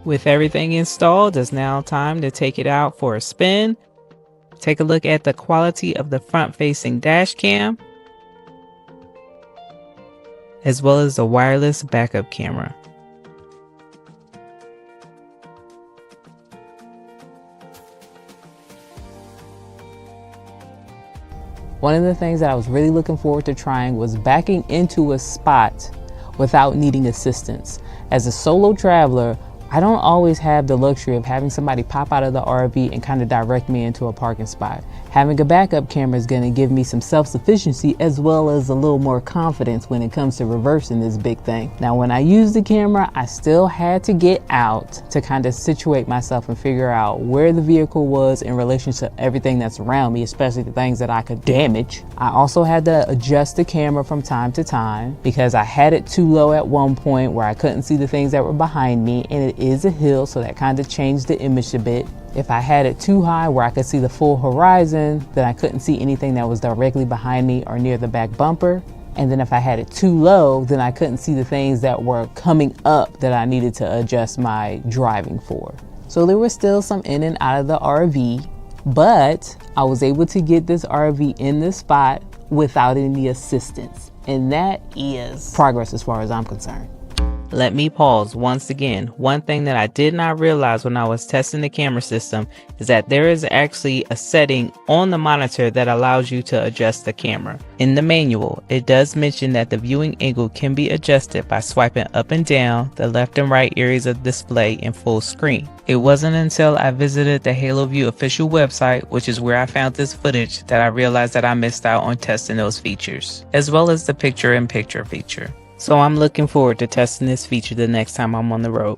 With everything installed, it's now time to take it out for a spin. Take a look at the quality of the front-facing dash cam, as well as the wireless backup camera. One of the things that I was really looking forward to trying was backing into a spot without needing assistance. As a solo traveler, I don't always have the luxury of having somebody pop out of the RV and kind of direct me into a parking spot. Having a backup camera is going to give me some self-sufficiency as well as a little more confidence when it comes to reversing this big thing. Now, when I used the camera, I still had to get out to kind of situate myself and figure out where the vehicle was in relation to everything that's around me, especially the things that I could damage. I also had to adjust the camera from time to time because I had it too low at one point where I couldn't see the things that were behind me, and it is a hill, so that kind of changed the image a bit. If I had it too high where I could see the full horizon, then I couldn't see anything that was directly behind me or near the back bumper. And then if I had it too low, then I couldn't see the things that were coming up that I needed to adjust my driving for. So there was still some in and out of the RV, but I was able to get this RV in this spot without any assistance. And that is progress as far as I'm concerned. Let me pause once again. One thing that I did not realize when I was testing the camera system is that there is actually a setting on the monitor that allows you to adjust the camera. In the manual, it does mention that the viewing angle can be adjusted by swiping up and down the left and right areas of display in full screen. It wasn't until I visited the Haloview official website, which is where I found this footage, that I realized that I missed out on testing those features, as well as the picture-in-picture feature. So I'm looking forward to testing this feature the next time I'm on the road.